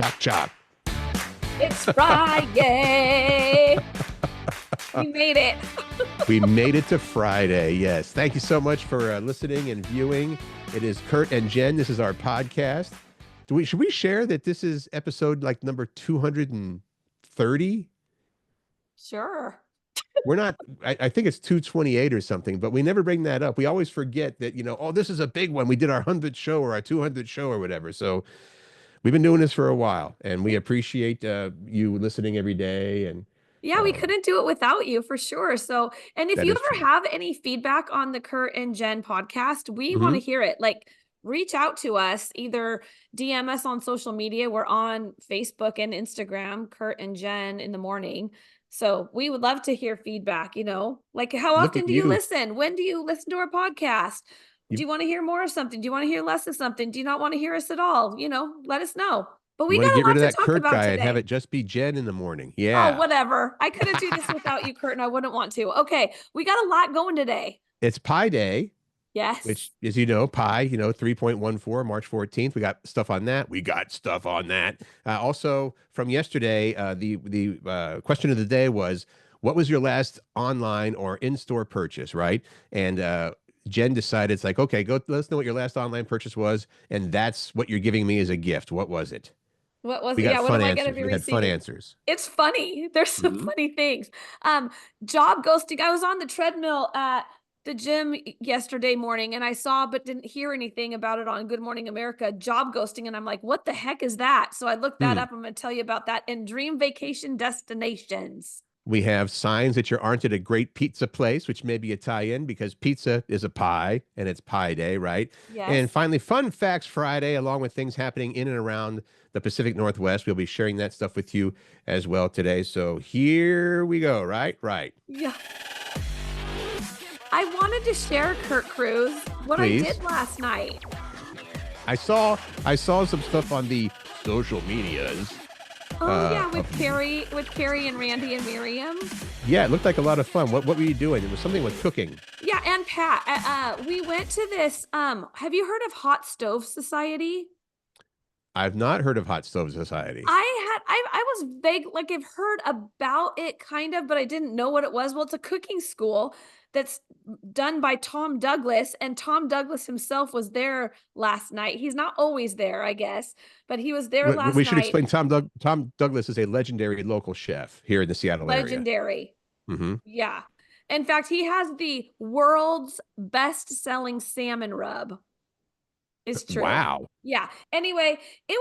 Chop, chop. It's Friday. We made it. We made it to Friday. Yes. Thank you so much for listening and viewing. It is Curt and Jen. This is our podcast. Should we share that this is episode like number 230? Sure. We're not, I think it's 228 or something, but we never bring that up. We always forget that, oh, this is a big one. We did our 100th show or our 200th show or whatever. So we've been doing this for a while, and we appreciate you listening every day. And Yeah, we couldn't do it without you for sure. So, and if that you is true. ever have any feedback on the Curt and Jen podcast, we want to Hmm. hear it. Like, reach out to us, either DM us on social media. We're on Facebook and Instagram, Curt and Jen in the morning. So we would love to hear feedback, like how Look often at do you you. listen? When do you listen to our podcast? Do You, you want to hear more of something? Do you want to hear less of something? Do you not want to hear us at all? Let us know. But you we want to got a get rid lot of to that talk Curt about guy and have today. it just be Jen in the morning. Oh, Yeah. whatever. I couldn't do this without you, Curt, and I wouldn't want to. Okay, we got a lot going today. It's Pi Day, Yes. which, as you know, Pi, 3.14, March 14th. We got stuff on that. We got stuff on that. Also, from yesterday, the question of the day was, what was your last online or in-store purchase, right? And Jen decided, it's like, okay, go let us know what your last online purchase was, and that's what you're giving me as a gift. What was it? What was We it? got Yeah, what fun am I gonna answers. be We had fun receiving? answers. It's funny. There's some Hmm. funny things. Job ghosting. I was on the treadmill at the gym yesterday morning and I saw but didn't hear anything about it on Good Morning America, job ghosting. And I'm like, what the heck is that? So I looked that Hmm. up. I'm gonna tell you about that in dream vacation destinations. We have signs that you aren't at a great pizza place, which may be a tie-in because pizza is a pie and it's Pi Day, right? And Yes. finally, Fun Facts Friday, along with things happening in and around the Pacific Northwest. We'll be sharing that stuff with you as well today. So here we go, right? Right. Yeah. I wanted to share, Curt Cruz, what I Please. did last night. I saw some stuff on the social medias. Oh yeah, with Of, Carrie and Randy and Miriam. yeah, it looked like a lot of fun. What were you doing? It was something with cooking. Yeah, and Pat. We went to this. Have you heard of Hot Stove Society? I've not heard of Hot Stove Society. I was vague, like I've heard about it kind of, but I didn't know what it was. Well, it's a cooking school that's done by Tom Douglas, and Tom Douglas himself was there last night. He's not always there, I guess, but he was there last We should night. explain Tom Douglas is a legendary local chef here in the Seattle area. Legendary. Hmm. Yeah. In fact, he has the world's best-selling salmon rub. Is true. Wow. Yeah. Anyway, it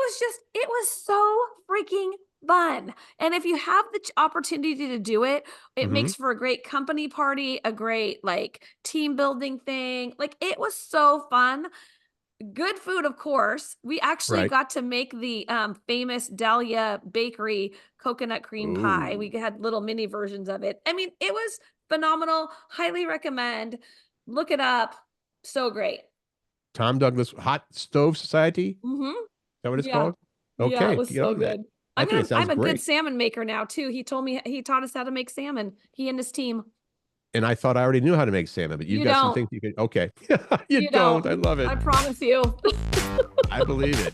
was so freaking fun. And if you have the opportunity to do it, it Hmm. makes for a great company party, a great like team building thing. Like it was so fun. Good food, of course. We actually Right. got to make the famous Dahlia Bakery coconut cream pie. We Ooh. had little mini versions of it. I mean, it was phenomenal. Highly recommend. Look it up. So great. Tom Douglas Hot Stove Society? Is Mm-hmm. that what it's Yeah. called? Yeah, it Okay, was get so on that. good. I think it sounds I'm a good great. salmon maker now too. He taught us how to make salmon. He and his team. And I thought I already knew how to make salmon, but you've You got some don't. things you could. Okay. You You don't. I don't. love it. I promise you. I believe it.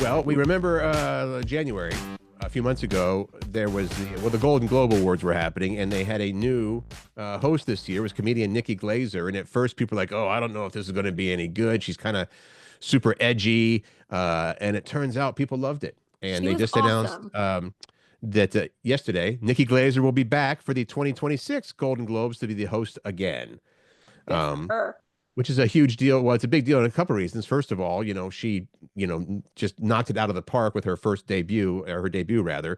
Well, we remember January, a few months ago, there was the Golden Globe Awards were happening, and they had a new host this year. It was comedian Nikki Glazer, and at first people were like, "Oh, I don't know if this is going to be any good." She's kind of super edgy, and it turns out people loved it. And She they was just announced awesome. that yesterday Nikki Glazer will be back for the 2026 Golden Globes to be the host again. Good for Um, her. which is a huge deal. Well, it's a big deal in a couple of reasons. First of all, she, just knocked it out of the park with her first debut, or her debut rather.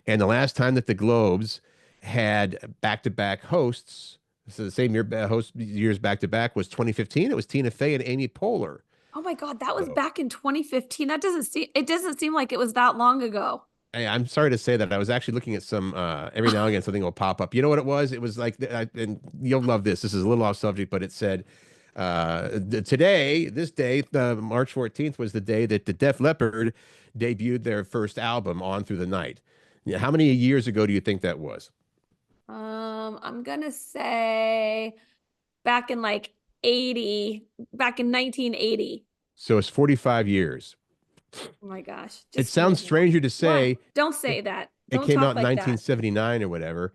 And the last time that the Globes had back-to-back hosts, so the same year host years back-to-back was 2015. It was Tina Fey and Amy Poehler. Oh my God, that was So back in 2015. It doesn't seem like it was that long ago. I'm sorry to say that I was actually looking at some every now and again something will pop up. You know what it was? It was like, and you'll love this. This is a little off subject, but it said today, this day, March 14th, was the day that the Def Leppard debuted their first album, On Through the Night. Yeah, how many years ago do you think that was? I'm gonna say back in like 80, back in 1980. So it's 45 years. Oh my gosh. It Just sounds move along. stranger to Why? say Don't it, say that. it Don't came talk out in like that. 1979 or whatever,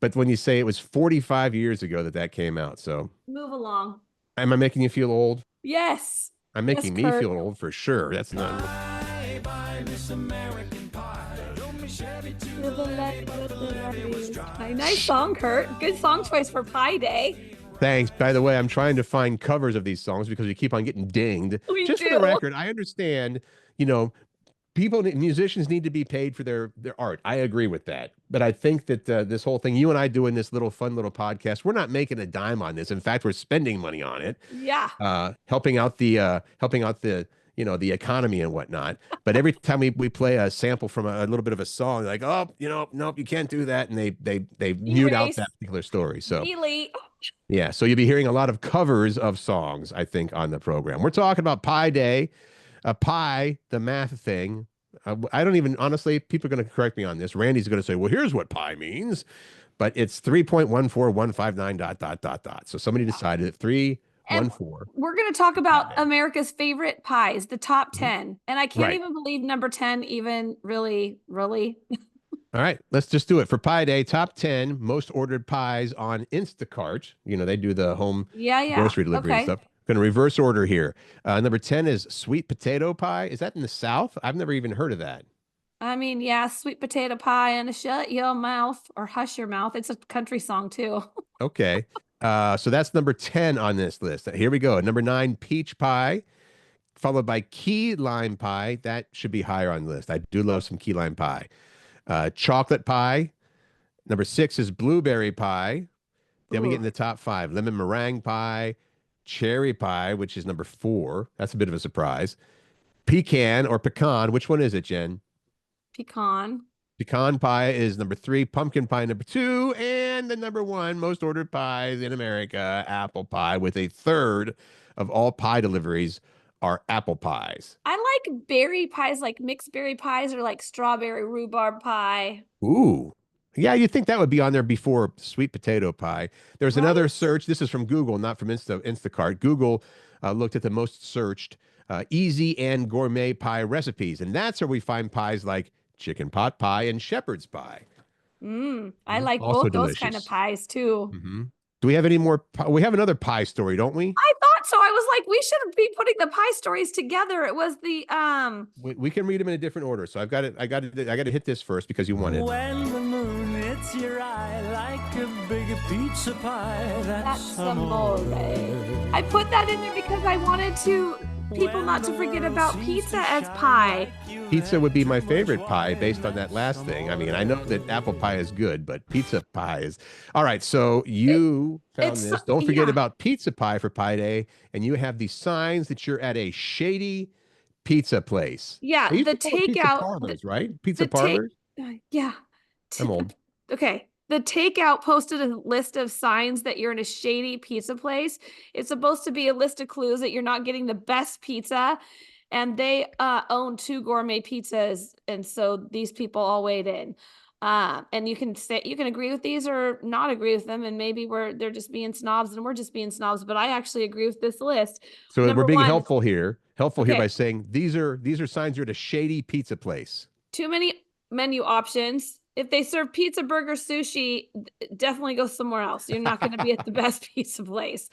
but when you say it was 45 years ago that that came out, so Move along. am I making you feel old? Yes. I'm Yes, making me Curt. feel old for sure. That's not. Bye, bye, Miss American Pie. Drove me Chevy to To the the lake left where of the the lady was darkest dry. sky. Nice song, Curt. Good song choice for Pie Day. Thanks. By the way, I'm trying to find covers of these songs because we keep on getting dinged. We Just for do. the record, I understand, you know, people, musicians need to be paid for their art. I agree with that. But I think that this whole thing, you and I doing this little fun little podcast, we're not making a dime on this. In fact, we're spending money on it, Yeah. helping out the the economy and whatnot. But every time we play a sample from a little bit of a song, like, oh, nope, you can't do that, and they mute out Erase. that particular story. So Delete. yeah, so you'll be hearing a lot of covers of songs, I think, on the program. We're talking about Pi Day, pi, the math thing. I don't even, honestly, people are going to correct me on this. Randy's going to say, well, here's what pi means, but it's 3.14159 dot, dot, dot, dot. So somebody Yeah. decided that And 314 we're going to talk pi about day. America's favorite pies, the top Mhm. 10. And I can't Right. even believe number 10 even really. All right, let's just do it for Pi Day. Top 10 most ordered pies on Instacart. They do the home Yeah. grocery delivery and Okay. stuff. Going to reverse order here. Number 10 is sweet potato pie. Is that in the South? I've never even heard of that. I mean, yeah, sweet potato pie and a shut your mouth or hush your mouth. It's a country song too. Okay. So that's number 10 on this list. Here we go. Number 9, peach pie, followed by key lime pie. That should be higher on the list. I do love some key lime pie. Chocolate pie. Number 6 is blueberry pie. Then we get Ooh, in the top 5, lemon meringue pie, cherry pie, which is number 4. That's a bit of a surprise. Pecan or pecan. Which one is it, Jen? pecan. Pecan pie is number 3, pumpkin pie number 2, and the number 1 most ordered pies in America, apple pie, with a third of all pie deliveries are apple pies. I like berry pies, like mixed berry pies or like strawberry rhubarb pie. Ooh. Yeah, you'd think that would be on there before sweet potato pie. There's another Right? search. This is from Google, not from Instacart. Google looked at the most searched easy and gourmet pie recipes, and that's where we find pies like chicken pot pie and shepherd's pie. I like Also both those kind of delicious. pies too. Hmm. Do we have any more? We have another pie story, don't we? I thought so. I was like, we should be putting the pie stories together. It was the We can read them in a different order. So I've got it. I got to hit this first because you wanted. When the moon hits your eye like a big pizza pie, that's amore. amore. I put that in there because I wanted people not to forget about pizza as pie. Pizza would be my favorite pie based on that last thing. I mean, I know that apple pie is good, but pizza pie is. All right, so you found It's this. Don't forget yeah. about pizza pie for Pie Day, and you have these signs that you're at a shady pizza place. Yeah, They used the to call it pizza takeout, parlors, right? Pizza the take, parlors? yeah. I'm old. Okay. The takeout posted a list of signs that you're in a shady pizza place. It's supposed to be a list of clues that you're not getting the best pizza. And they own 2 gourmet pizzas. And so these people all weighed in. And you can agree with these or not agree with them. And maybe they're just being snobs and we're just being snobs. But I actually agree with this list. So we're Number being 1, helpful here by okay, saying these are signs you're at a shady pizza place. too many menu options. If they serve pizza, burger, sushi, definitely go somewhere else. You're not going to be at the best pizza place.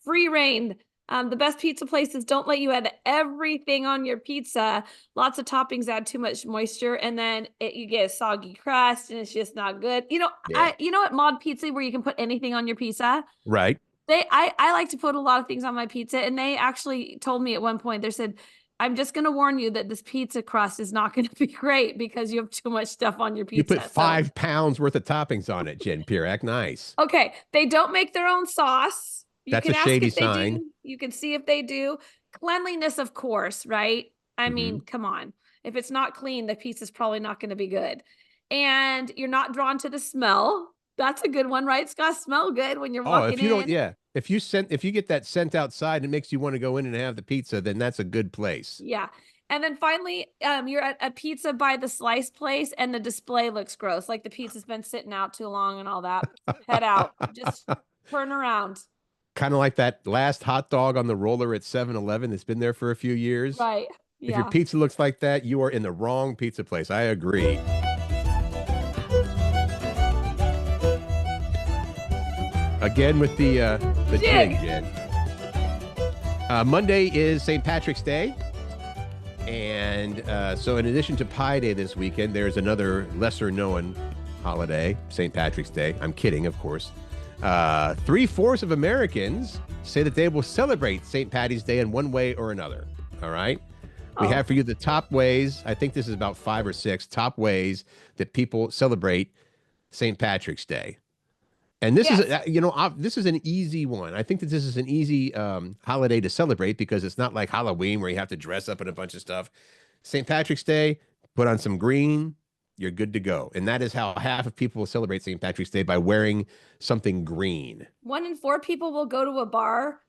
Free reign. The best pizza places don't let you add everything on your pizza. Lots of toppings add too much moisture, and then you get a soggy crust, and it's just not good. Yeah. At Mod Pizza where you can put anything on your pizza. Right. I like to put a lot of things on my pizza, and they actually told me at one point, they said, I'm just going to warn you that this pizza crust is not going to be great because you have too much stuff on your You pizza. put 5 pounds worth of toppings on it, Jen Pirak. Nice. Okay, they don't make their own sauce. You That's a can ask shady if they sign. do. You can see if they do. Cleanliness, of course, right? I Hmm. mean, come on. If it's not clean, the pizza's probably not going to be good. And you're not drawn to the smell. That's a good one, right? It's got to smell good when you're Oh, walking if you don't, in. yeah. If you get that scent outside and it makes you want to go in and have the pizza, then that's a good place. Yeah. And then finally, you're at a pizza by the slice place and the display looks gross. Like the pizza's been sitting out too long and all that. Head out. Just turn around. Kind of like that last hot dog on the roller at 7-Eleven that's been there for a few years. Right. If your Yeah. pizza looks like that, you are in the wrong pizza place. I agree. Again with the jig, Jig. Jen. Monday is St. Patrick's Day. And so in addition to Pi Day this weekend, there's another lesser known holiday, St. Patrick's Day. I'm kidding, of course. 3/4 of Americans say that they will celebrate St. Patty's Day in one way or another. All right. We Oh, have for you the top ways. I think this is about 5 or 6 top ways that people celebrate St. Patrick's Day. And this is, yes. this is an easy one. I think that this is an easy holiday to celebrate because it's not like Halloween where you have to dress up in a bunch of stuff. St. Patrick's Day, put on some green, you're good to go. And that is how half of people will celebrate St. Patrick's Day, by wearing something green. 1 in 4 people will go to a bar.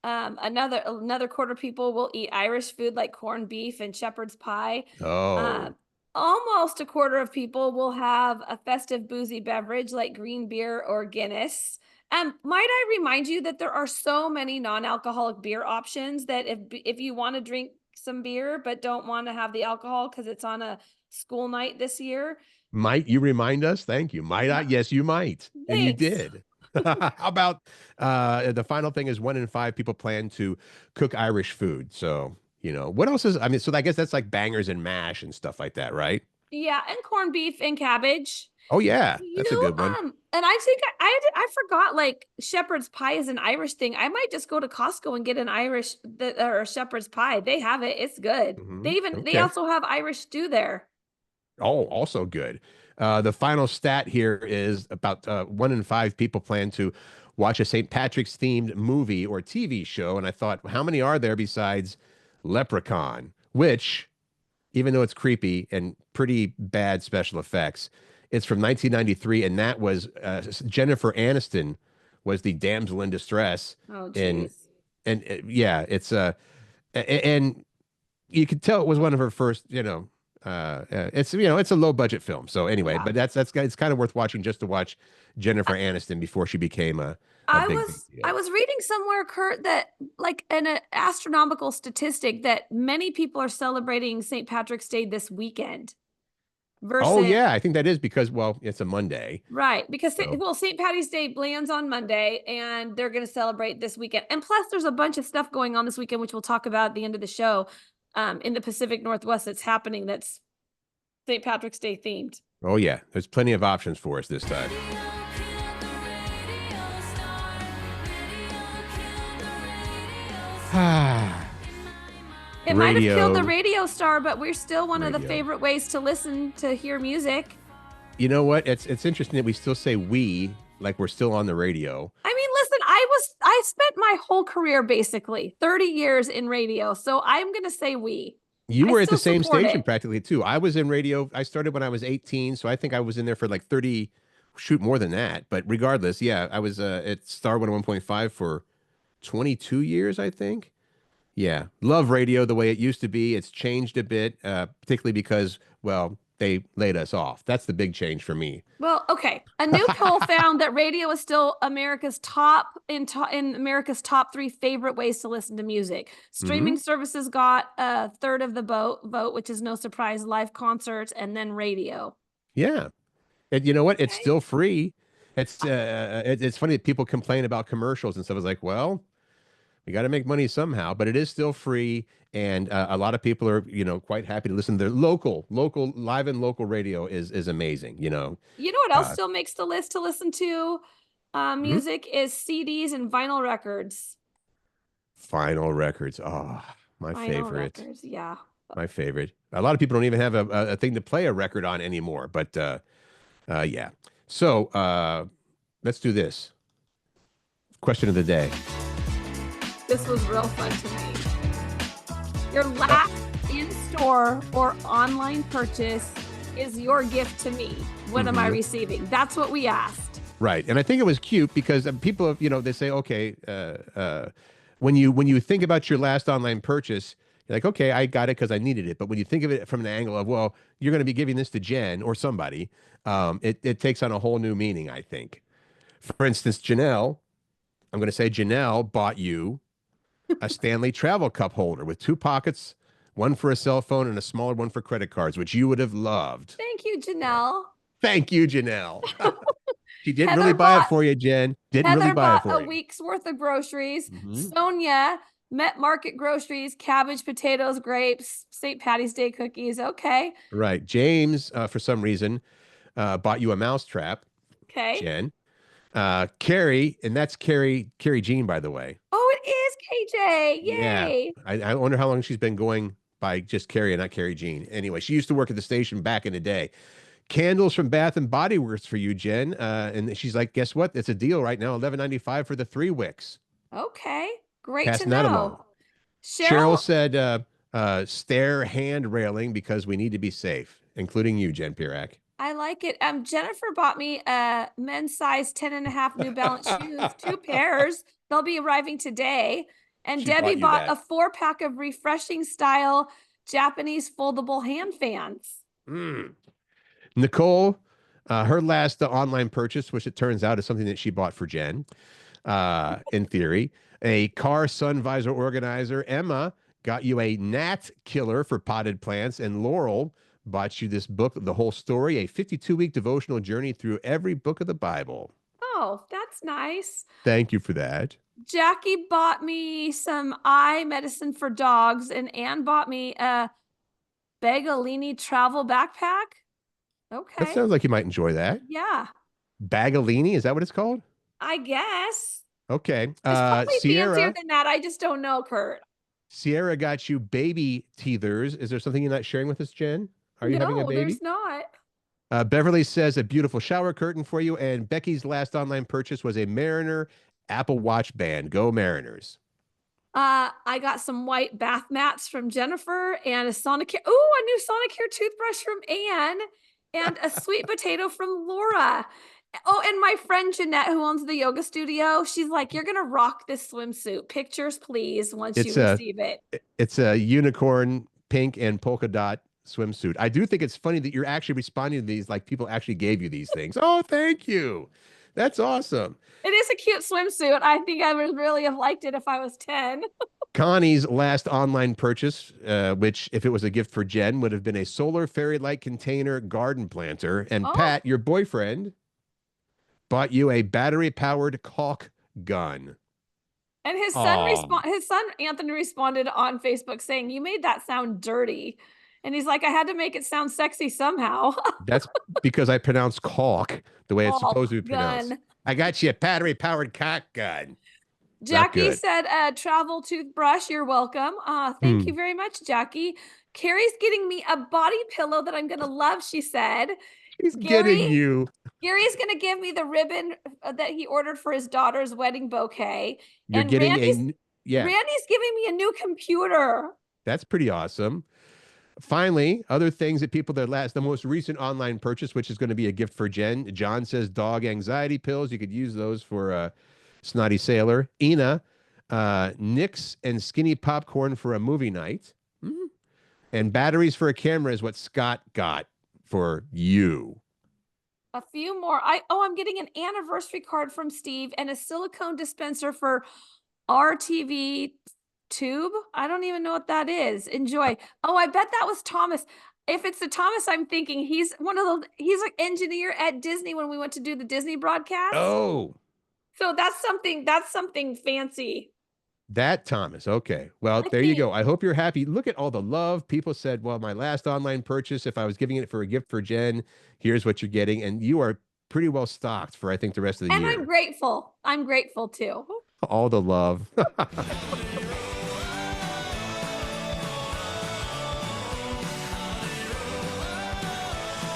Another quarter people will eat Irish food like corned beef and shepherd's pie. Oh, Almost a quarter of people will have a festive boozy beverage like green beer or Guinness. Might I remind you that there are so many non-alcoholic beer options that if you want to drink some beer but don't want to have the alcohol because it's on a school night this year. might you remind us? Thank you. Might I? Yes, you might. And you Thanks. did. How about the final thing is 1 in 5 people plan to cook Irish food. So, what else is, I mean, so I guess that's like bangers and mash and stuff like that, right? Yeah, and corned beef and cabbage. Oh yeah, You that's a know, good one. and I think I forgot like shepherd's pie is an Irish thing. I might just go to Costco and get an or a shepherd's pie. They have it. It's good. They Okay. also have Irish stew there. Oh, also good. The final stat here is about 1 in 5 people plan to watch a St. Patrick's themed movie or TV show. And I thought, how many are there besides Leprechaun? Which, even though it's creepy and pretty bad special effects, it's from 1993, and that was Jennifer Aniston was the damsel in distress. Oh, And geez. yeah, it's and you could tell it was one of her first, it's a low budget film. So anyway, Yeah. but it's kind of worth watching just to watch Jennifer Aniston before she became a I big was I deal. was reading somewhere, Kurt, that like an astronomical statistic that many people are celebrating St. Patrick's Day this weekend Oh versus yeah, I think that is because, well, it's a Monday. right, because So St. Patty's Day lands on Monday, and they're going to celebrate this weekend. And plus, there's a bunch of stuff going on this weekend, which we'll talk about at the end of the show. In the Pacific Northwest, that's happening. That's St. Patrick's Day themed. oh yeah, there's plenty of options for us this time. It might have killed the Radio, radio star, but we're still one of the radio. favorite ways to listen to hear music. You know what? It's interesting that we still say we like we're still on the radio. I mean, listen, I spent my whole career basically 30 years in radio, so I'm going to say we. You I were at the still same support station it. practically too. I was in radio. I started when I was 18, so I think I was in there for like 30, shoot, more than that. But regardless, yeah, I was at Star 101.5 for 22 years, I think. Yeah, love radio the way it used to be. It's changed a bit, particularly because, well, they laid us off. That's the big change for me. Well, okay. A new poll found that radio is still America's in America's top 3 favorite ways to listen to music. Hmm. Streaming services got a third of the vote, which is no surprise. Live concerts and then radio. Yeah, and you know what? It's Okay. still free. It's funny that people complain about commercials and stuff. It's like, well, we got to make money somehow, but it is still free, and a lot of people are, quite happy to listen to their local live and local radio is amazing. You know what else Uh, still makes the list to listen to mhm. music is CDs and vinyl records. Vinyl records. Oh, my Vinyl favorite. records, yeah. My favorite. A lot of people don't even have a thing to play a record on anymore, but yeah. So let's do this. Question of the day. This was real fun to me. Your Uh, last in-store or online purchase is your gift to me. What am I mhm. receiving? That's what we asked. Right. And I think it was cute because people, they say, okay, when you think about your last online purchase, you're like, okay, I got it because I needed it. But when you think of it from an angle of, well, you're going to be giving this to Jen or somebody, it takes on a whole new meaning, I think. For instance, I'm going to say Janelle bought you a Stanley Travel Cup holder with 2 pockets one for a cell phone and a smaller one for credit cards, which you would have loved. Thank you, Janelle. Thank you, Janelle. She didn't Heather really buy it bought- for you, Jen. Didn't really Heather buy it bought for a you. week's worth of groceries. Mhm. Sonia met market groceries, cabbage, potatoes, grapes, St. Patty's Day cookies. Okay. Right. James, for some reason, bought you a mousetrap, Okay. Jen. Carrie, and that's Carrie Jean, by the way. Oh, it is KJ. Yeah. Yay. I wonder how long she's been going by just Carrie and not Carrie Jean. Anyway, she used to work at the station back in the day. Candles from Bath and Body Works for you, Jen. And she's like, guess what? It's a deal right now, $11.95 for the 3 wicks. Okay. Great Passing to that know. along. Cheryl said stair hand railing because we need to be safe, including you, Jen Pirak. I like it. Jennifer bought me a men's size 10.5 New Balance shoes, 2 pairs. They'll be arriving today. And She Debbie bought you bought a 4-pack of refreshing style Japanese foldable hand fans. Nicole, her last online purchase, which it turns out is something that she bought for Jen, in theory, a car sun visor organizer. Emma got you a gnat killer for potted plants, and Laurel bought you this book, The Whole Story, a 52-week devotional journey through every book of the Bible. Oh, that's nice. Thank you for that. Jackie bought me some eye medicine for dogs, and Anne bought me a Bagolini travel backpack. Okay. That sounds like you might enjoy that. Yeah, Bagolini, is that what it's called? I guess. Okay. It's probably fancier Sierra, than that. I just don't know, Curt. Sierra got you baby teethers. Is there something you're not sharing with us, Jen? Are you having a No, baby? there's not. Beverly says a beautiful shower curtain for you. And Becky's last online purchase was a Mariner Apple Watch band. Go Mariners. I got some white bath mats from Jennifer and a Sonicare. Oh, a new Sonicare toothbrush from Anne and a sweet potato from Laura. Oh, and my friend Jeanette, who owns the yoga studio, she's like, "You're gonna rock this swimsuit. Pictures, please, once you receive it." It's a unicorn pink and polka dot swimsuit. I do think it's funny that you're actually responding to these like people actually gave you these things. Oh, thank you. That's awesome. It is a cute swimsuit. I think I would really have liked it if I was 10. Connie's last online purchase, which if it was a gift for Jen, would have been a solar fairy light container garden planter. And Oh. Pat, your boyfriend, bought you a battery powered caulk gun. And his son Anthony responded on Facebook saying, "You made that sound dirty." And he's like, "I had to make it sound sexy somehow." That's because I pronounce caulk the way it's supposed to be pronounced. Gun. I got you a battery powered caulk gun. Jackie good. said, travel toothbrush, you're welcome. Thank you very much, Jackie. Carrie's getting me a body pillow that I'm going to love, she said. He's getting you. Gary's going to give me the ribbon that he ordered for his daughter's wedding bouquet. You're and getting Randy's giving me a new computer. That's pretty awesome. Finally, other things that people the most recent online purchase, which is going to be a gift for Jen. John says dog anxiety pills. You could use those for Snotty Sailor. Ina, Nicks and skinny popcorn for a movie night. And batteries for a camera is what Scott got for you. A few more. I'm getting an anniversary card from Steve and a silicone dispenser for RTV tube. I don't even know what that is. Enjoy. Oh, I bet that was Thomas. If it's the Thomas I'm thinking, he's he's an engineer at Disney when we went to do the Disney broadcast. Oh. So that's something fancy. That Thomas. Okay. Well, there you go. I hope you're happy. Look at all the love. People said, well, my last online purchase, if I was giving it for a gift for Jen, here's what you're getting. And you are pretty well stocked for, I think, the rest of the year. And I'm grateful. I'm grateful too. All the love.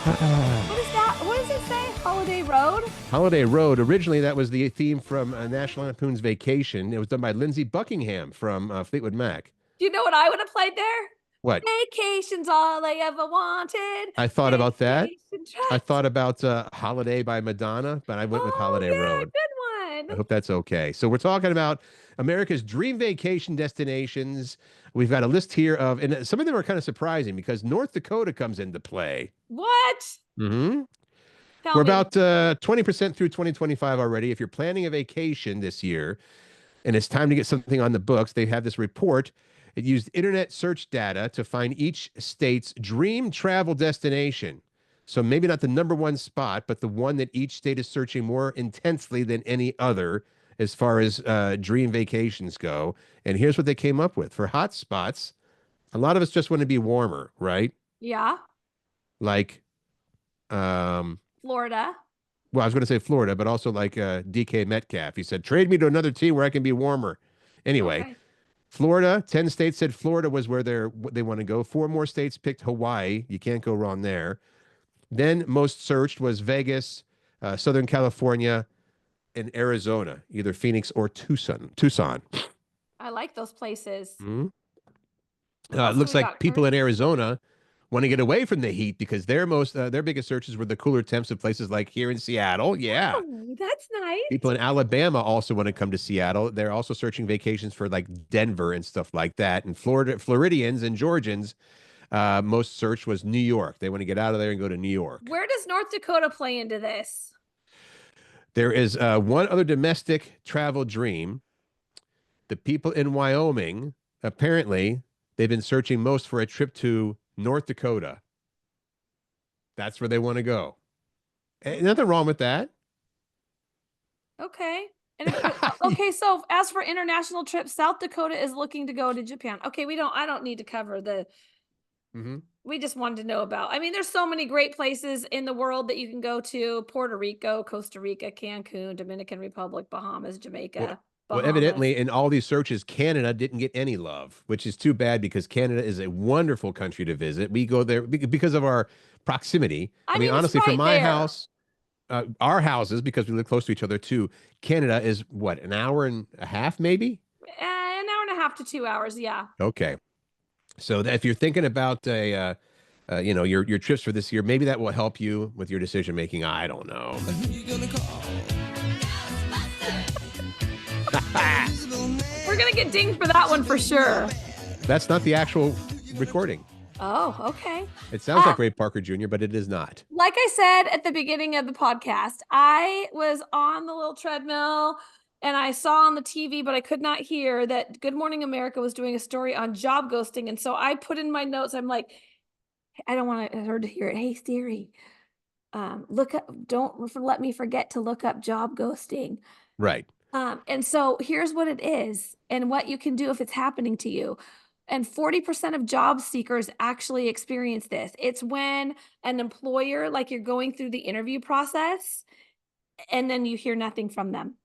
What is that? What does it say? Holiday Road? Holiday Road. Originally, that was the theme from National Lampoon's Vacation. It was done by Lindsey Buckingham from Fleetwood Mac. Do you know what I would have played there? What? Vacation's all I ever wanted. I thought about that. Vacation I thought about Holiday by Madonna, but I went with Holiday Road. Good one. I hope that's okay. So we're talking about America's dream vacation destinations. We've got a list here of, and some of them are kind of surprising because North Dakota comes into play. What? Mm-hmm. Tell We're me. about 20% through 2025 already. If you're planning a vacation this year and it's time to get something on the books, they have this report. It used internet search data to find each state's dream travel destination. So maybe not the number one spot, but the one that each state is searching more intensely than any other as far as dream vacations go. And here's what they came up with. For hot spots, a lot of us just want to be warmer, right? Yeah. Like, Florida. well, I was going to say Florida, but also like DK Metcalf. He said, trade me to another team where I can be warmer. Anyway, Okay. Florida, 10 states said Florida was where they want to go. 4 more states picked Hawaii. You can't go wrong there. Then most searched was Vegas, Southern California, and Arizona, either Phoenix or Tucson. I like those places. Mhm. What It else looks do we like got, people Curt? in Arizona want to get away from the heat because their biggest searches were the cooler temps of places like here in Seattle. Yeah. Oh, that's nice. People in Alabama also want to come to Seattle. They're also searching vacations for like Denver and stuff like that. And Floridians and Georgians, most search was New York. They want to get out of there and go to New York. Where does North Dakota play into this? There is one other domestic travel dream. The people in Wyoming, apparently, they've been searching most for a trip to North Dakota. That's where they want to go. Nothing wrong with that. Okay. And okay, so as for international trips, South Dakota is looking to go to Japan. Okay, I don't need to cover the we just wanted to know about. I mean, there's so many great places in the world that you can go to: Puerto Rico, Costa Rica, Cancun, Dominican Republic, Bahamas, Jamaica. Well, evidently, in all these searches, Canada didn't get any love, which is too bad because Canada is a wonderful country to visit. We go there because of our proximity. I mean, it's honestly, from right my there. house, our houses, because we live close to each other too, Canada is what, an hour and a half, maybe? An hour and a half to 2 hours, yeah. Okay. So if you're thinking about your trips for this year, maybe that will help you with your decision making. I don't know. We're gonna get dinged for that one for sure. That's not the actual recording. Oh, okay. It sounds like Ray Parker Jr., but it is not. Like I said at the beginning of the podcast, I was on the little treadmill and I saw on the TV, but I could not hear that Good Morning America was doing a story on job ghosting. And so I put in my notes, I'm like, I don't want her to hear it. Hey, Siri, look up, don't let me forget to look up job ghosting. Right. And so here's what it is and what you can do if it's happening to you. And 40% of job seekers actually experience this. It's when an employer, like you're going through the interview process and then you hear nothing from them.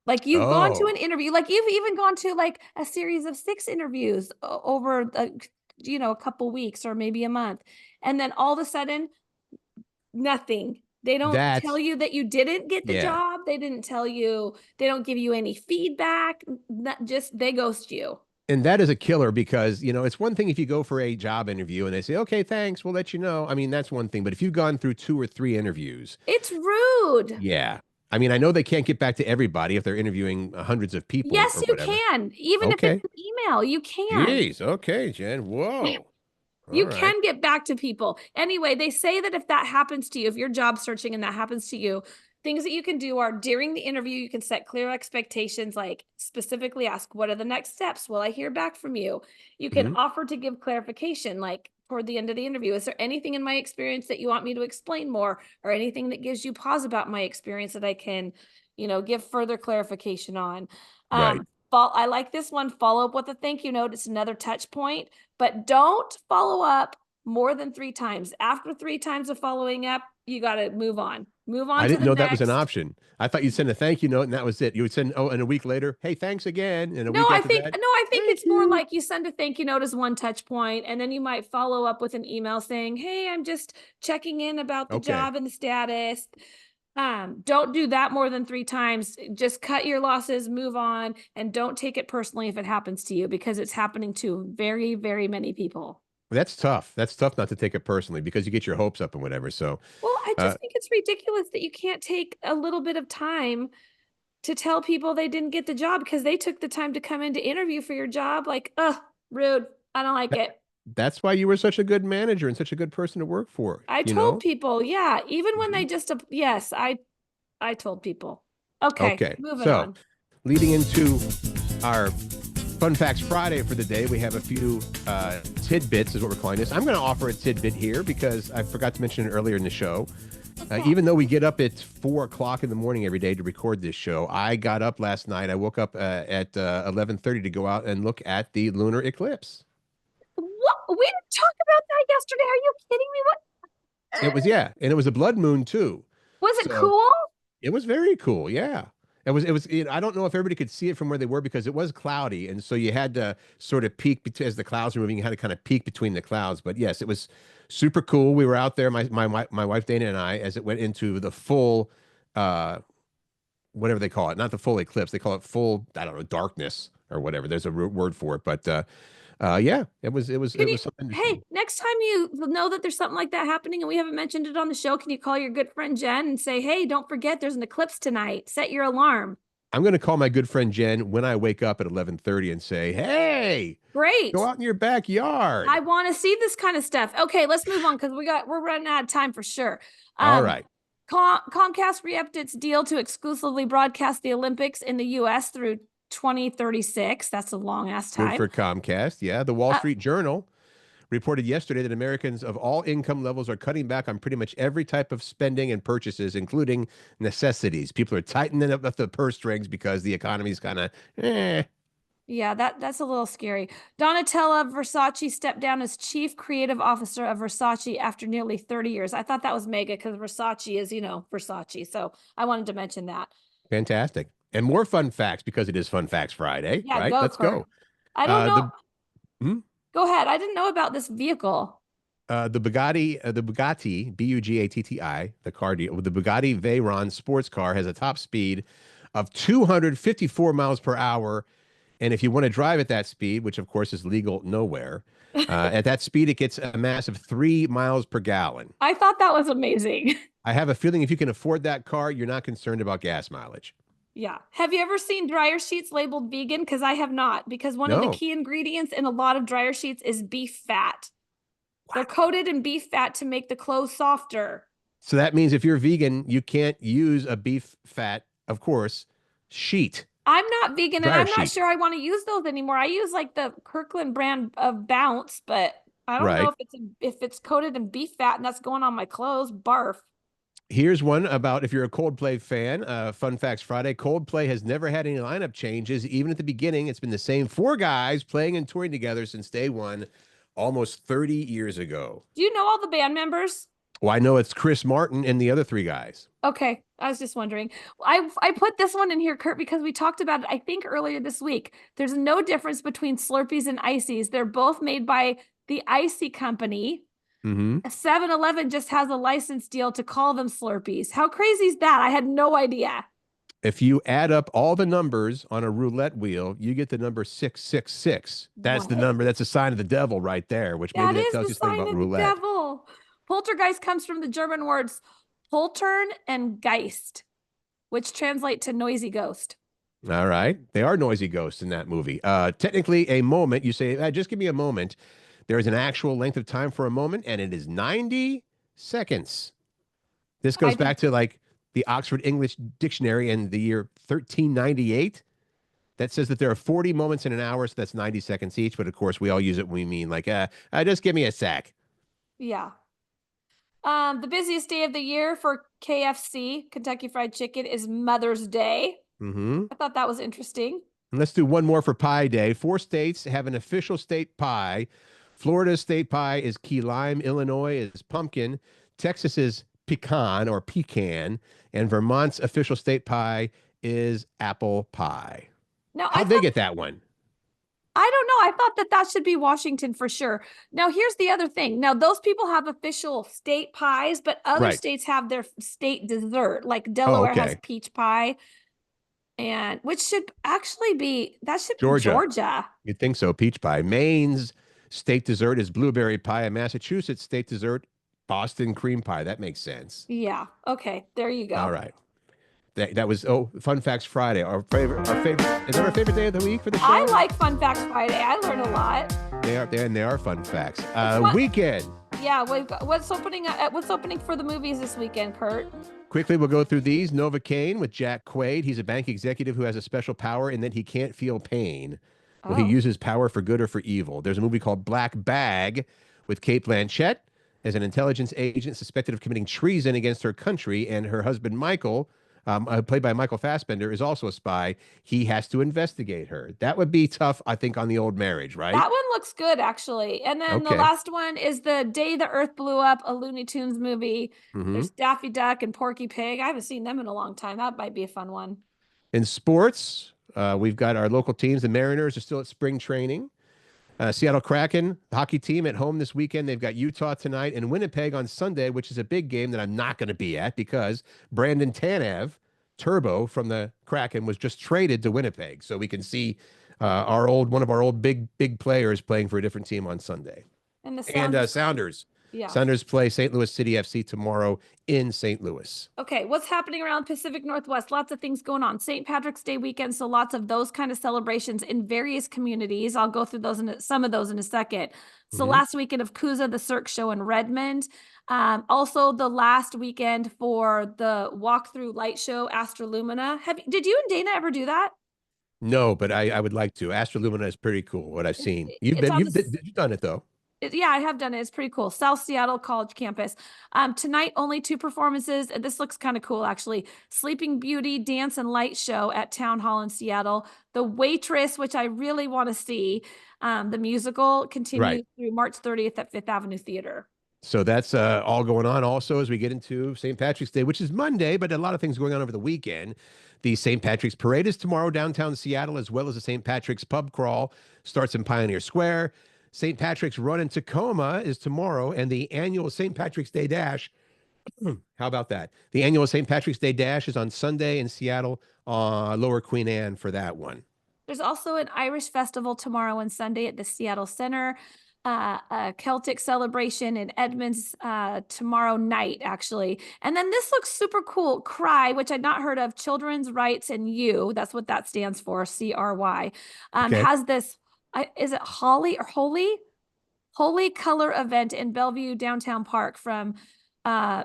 Like you've gone to an interview, like you've even gone to like a series of 6 interviews over a couple weeks or maybe a month. And then all of a sudden, nothing. They don't tell you that you didn't get the job. They didn't tell you, they don't give you any feedback. They ghost you. And that is a killer because, it's one thing if you go for a job interview and they say, okay, thanks, we'll let you know. I mean, that's one thing. But if you've gone through 2 or 3 interviews. It's rude. Yeah. I mean, I know they can't get back to everybody if they're interviewing hundreds of people. Yes, you can. Even if it's an email, you can. Jeez. Okay, Jen. Whoa. You can get back to people. Anyway, they say that if that happens to you, if you're job searching and that happens to you, things that you can do are during the interview, you can set clear expectations, like specifically ask, what are the next steps? Will I hear back from you? You can offer to give clarification, like toward the end of the interview. Is there anything in my experience that you want me to explain more, or anything that gives you pause about my experience that I can, give further clarification on? Right. I like this one. Follow up with a thank you note. It's another touch point, but don't follow up more than 3 times. After 3 times of following up, you got to move on. Move on. I didn't know that was an next. option. I thought you'd send a thank you note and that was it. You would send, and a week later, hey, thanks again. And I think it's more like you send a thank you note as one touch point, and then you might follow up with an email saying, hey, I'm just checking in about the job and the status. Don't do that more than 3 times. Just cut your losses, move on, and don't take it personally if it happens to you, because it's happening to very, very many people. That's tough. That's tough not to take it personally because you get your hopes up and whatever. So, well, I just think it's ridiculous that you can't take a little bit of time to tell people they didn't get the job because they took the time to come in to interview for your job. Like, rude. I don't like it. That's why you were such a good manager and such a good person to work for. I told people, even when they just, yes, I told people. Okay. Moving on. Leading into our Fun Facts Friday for the day. We have a few tidbits is what we're calling this. I'm going to offer a tidbit here because I forgot to mention it earlier in the show. Even though we get up at 4 o'clock in the morning every day to record this show, I got up last night. I woke up at 11:30 to go out and look at the lunar eclipse. What? We didn't talk about that yesterday. Are you kidding me? What? It was, yeah, and it was a blood moon too. Was it So, cool? It was very cool, yeah. I don't know if everybody could see it from where they were because it was cloudy, and so you had to sort of peek as the clouds were moving. You had to kind of peek between the clouds. But yes, it was super cool. We were out there, my wife Dana and I, as it went into the full, whatever they call it, not the full eclipse. They call it full, I don't know, darkness or whatever. There's a word for it, but yeah, it was something. Hey, next time you know that there's something like that happening and we haven't mentioned it on the show, can you call your good friend Jen and say, hey, don't forget there's an eclipse tonight. Set your alarm. I'm going to call my good friend Jen when I wake up at 11:30 and say, hey, great, go out in your backyard. I want to see this kind of stuff. Okay, let's move on because we're running out of time for sure. All right. Comcast re-upped its deal to exclusively broadcast the Olympics in the U.S. through 2036. That's a long ass time. Good for Comcast. Yeah. The Wall Street Journal reported yesterday that Americans of all income levels are cutting back on pretty much every type of spending and purchases, including necessities. People are tightening up the purse strings because the economy's kind of Yeah, that's a little scary. Donatella Versace stepped down as chief creative officer of Versace after nearly 30 years. I thought that was mega because Versace is, Versace. So I wanted to mention that. Fantastic. And more fun facts because it is Fun Facts Friday. Yeah, right? Let's go. I don't know. Go ahead. I didn't know about this vehicle. The Bugatti, B-U-G-A-T-T-I, the car deal, the Bugatti Veyron sports car has a top speed of 254 miles per hour. And if you want to drive at that speed, which of course is legal nowhere, at that speed, it gets a massive 3 miles per gallon. I thought that was amazing. I have a feeling if you can afford that car, you're not concerned about gas mileage. Yeah. Have you ever seen dryer sheets labeled vegan? Because I have not. Because one of the key ingredients in a lot of dryer sheets is beef fat. What? They're coated in beef fat to make the clothes softer. So that means if you're vegan, you can't use a beef fat, of course, sheet. I'm not vegan and I'm not sure I want to use those anymore. I use like the Kirkland brand of Bounce, but I don't know if it's coated in beef fat and that's going on my clothes. Barf. Here's one about if you're a Coldplay fan. Fun Facts Friday. Coldplay has never had any lineup changes. Even at the beginning, it's been the same 4 guys playing and touring together since day one, almost 30 years ago. Do you know all the band members? Well, I know it's Chris Martin and the other 3 guys. Okay. I was just wondering. I put this one in here, Curt, because we talked about it, I think, earlier this week. There's no difference between Slurpees and Ices. They're both made by the Icy Company. 7-Eleven just has a license deal to call them Slurpees. How crazy is that? I had no idea. If you add up all the numbers on a roulette wheel, you get the number 666. That's the number. That's a sign of the devil right there, which maybe that tells you something about roulette. Devil. Poltergeist comes from the German words poltern and Geist, which translate to noisy ghost. All right. They are noisy ghosts in that movie. Technically, a moment, you say, just give me a moment. There is an actual length of time for a moment, and it is 90 seconds. This goes back to like the Oxford English Dictionary in the year 1398. That says that there are 40 moments in an hour, so that's 90 seconds each. But of course, we all use it when we mean like, just give me a sec. Yeah. The busiest day of the year for KFC, Kentucky Fried Chicken, is Mother's Day. I thought that was interesting. And let's do one more for Pie Day. 4 states have an official state pie. Florida's state pie is key lime. Illinois is pumpkin. Texas is pecan or pecan. And Vermont's official state pie is apple pie. Now, how'd they get that one? I don't know. I thought that should be Washington for sure. Now, here's the other thing. Now, those people have official state pies, but other states have their state dessert. Like Delaware has peach pie. And which should actually be, that should be Georgia. You'd think so, peach pie. Maine's state dessert is blueberry pie, and Massachusetts state dessert, Boston cream pie. That makes sense. Yeah. Okay. There you go. All right. That was Fun Facts Friday. Our favorite is that our favorite day of the week for the show? I like Fun Facts Friday. I learn a lot. They are fun facts. Weekend. Yeah. What's opening for the movies this weekend, Curt? Quickly, we'll go through these. Novocaine with Jack Quaid. He's a bank executive who has a special power in that he can't feel pain. Will he Oh. use his power for good or for evil? There's a movie called Black Bag with Cate Blanchett as an intelligence agent suspected of committing treason against her country, and her husband Michael, played by Michael Fassbender, is also a spy. He has to investigate her. That would be tough, I think, on the old marriage, right? That one looks good, actually. And then the Okay. last one is The Day the Earth Blew Up, a Looney Tunes movie. Hmm. There's Daffy Duck and Porky Pig. I haven't seen them in a long time. That might be a fun one. In sports, we've got our local teams. The Mariners are still at spring training. Seattle Kraken hockey team at home this weekend. They've got Utah tonight and Winnipeg on Sunday, which is a big game that I'm not going to be at because Brandon Tanev, Turbo from the Kraken, was just traded to Winnipeg. So we can see one of our old big players playing for a different team on Sunday. And the And Sounders. Sounders. Yeah. Sounders play St. Louis City FC tomorrow in St. Louis. Okay, what's happening around Pacific Northwest? Lots of things going on. St. Patrick's Day weekend, so lots of those kind of celebrations in various communities. I'll go through some of those in a second. So last weekend of Kuza, the Cirque Show in Redmond. Also the last weekend for the walkthrough light show, Astrolumina. Did you and Dana ever do that? No, but I would like to. Astrolumina is pretty cool, what I've seen. You've done it though. Yeah, I have done it. It's pretty cool. South Seattle College campus. Tonight, only 2 performances. This looks kind of cool, actually. Sleeping Beauty Dance and Light Show at Town Hall in Seattle. The Waitress, which I really want to see, the musical, continues through March 30th at Fifth Avenue Theater. So that's all going on also as we get into St. Patrick's Day, which is Monday, but a lot of things going on over the weekend. The St. Patrick's Parade is tomorrow downtown Seattle, as well as the St. Patrick's Pub Crawl starts in Pioneer Square. St. Patrick's Run in Tacoma is tomorrow, and the annual St. Patrick's Day Dash. How about that? The annual St. Patrick's Day Dash is on Sunday in Seattle, Lower Queen Anne for that one. There's also an Irish festival tomorrow and Sunday at the Seattle Center. A Celtic celebration in Edmonds tomorrow night, actually. And then this looks super cool. CRY, which I'd not heard of, Children's Rights and You. That's what that stands for, CRY. Has this, is it Holy Color event in Bellevue Downtown Park from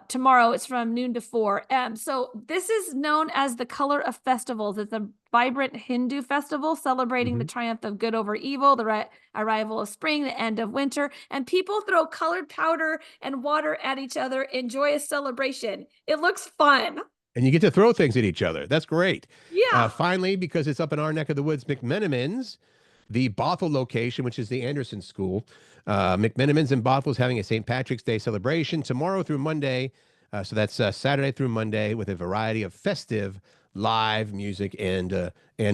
tomorrow. It's from noon to 4. So this is known as the Color of Festivals. It's a vibrant Hindu festival celebrating the triumph of good over evil, the arrival of spring, the end of winter, and people throw colored powder and water at each other in joyous celebration. It looks fun. And you get to throw things at each other. That's great. Yeah. Finally, because it's up in our neck of the woods, McMenamins, the Bothell location, which is the Anderson School. McMenamins in Bothell is having a St. Patrick's Day celebration tomorrow through Monday. So that's Saturday through Monday with a variety of festive live music and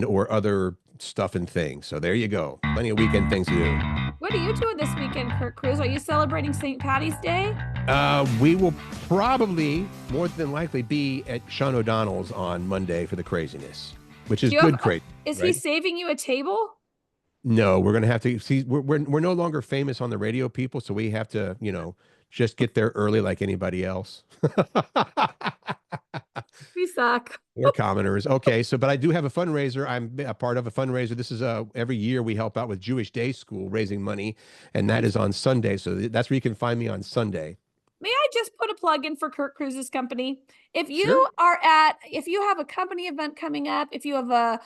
or other stuff and things. So there you go. Plenty of weekend things to do. What are you doing this weekend, Curt Cruz? Are you celebrating St. Patty's Day? We will probably, more than likely, be at Sean O'Donnell's on Monday for the craziness, which is good crazy. Is he saving you a table? No, we're going to have to see. We're no longer famous on the radio, people, so we have to, just get there early like anybody else. We suck. We're commoners. Okay, but I do have a fundraiser. I'm a part of a fundraiser. This is every year we help out with Jewish Day School raising money, and that is on Sunday. So that's where you can find me on Sunday. May I just put a plug in for Curt Cruz's company? If you if you have a company event coming up, if you have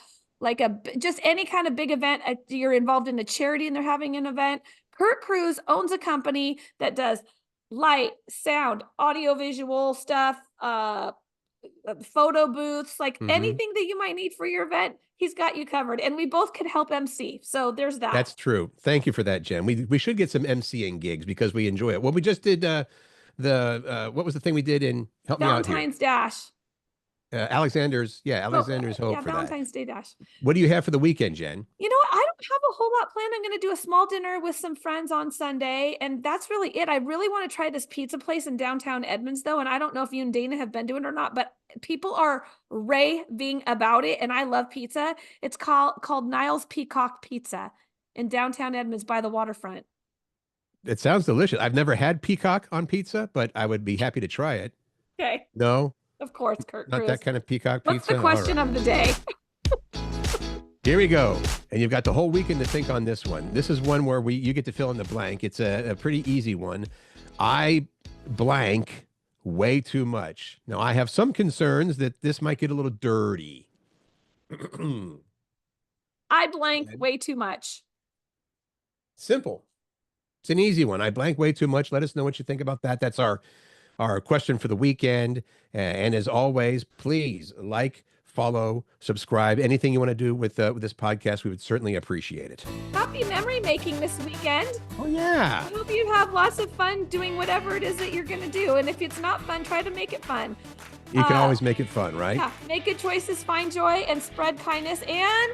just any kind of big event, you're involved in a charity and they're having an event, Curt Cruz owns a company that does light, sound, audio, visual stuff, photo booths, anything that you might need for your event, he's got you covered. And we both could help MC. So there's that. That's true. Thank you for that, Jen. We should get some MCing gigs because we enjoy it. Well, we just did what was the thing we did in help Valentine's me out here? Dash. Alexander's Hope for Valentine's that. Day Dash. What do you have for the weekend, Jen? You know what? I don't have a whole lot planned. I'm going to do a small dinner with some friends on Sunday, and that's really it. I really want to try this pizza place in downtown Edmonds, though, and I don't know if you and Dana have been to it or not, but people are raving about it, and I love pizza. It's called Niles Peacock Pizza in downtown Edmonds by the waterfront. It sounds delicious. I've never had peacock on pizza, but I would be happy to try it. Okay. No? Of course, Curt Not Cruz. that kind of peacock pizza? What's the question of the day? Here we go. And you've got the whole weekend to think on this one. This is one where you get to fill in the blank. It's a pretty easy one. I blank way too much. Now, I have some concerns that this might get a little dirty. I blank way too much. Simple. It's an easy one. I blank way too much. Let us know what you think about that. That's our question for the weekend. And as always, please like, follow, subscribe. Anything you want to do with this podcast, we would certainly appreciate it. Happy memory making this weekend. Oh, yeah. I hope you have lots of fun doing whatever it is that you're going to do. And if it's not fun, try to make it fun. You can always make it fun, right? Yeah. Make good choices, find joy, and spread kindness. And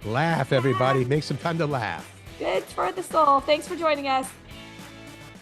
laugh, everybody. Make some time to laugh. Good for the soul. Thanks for joining us.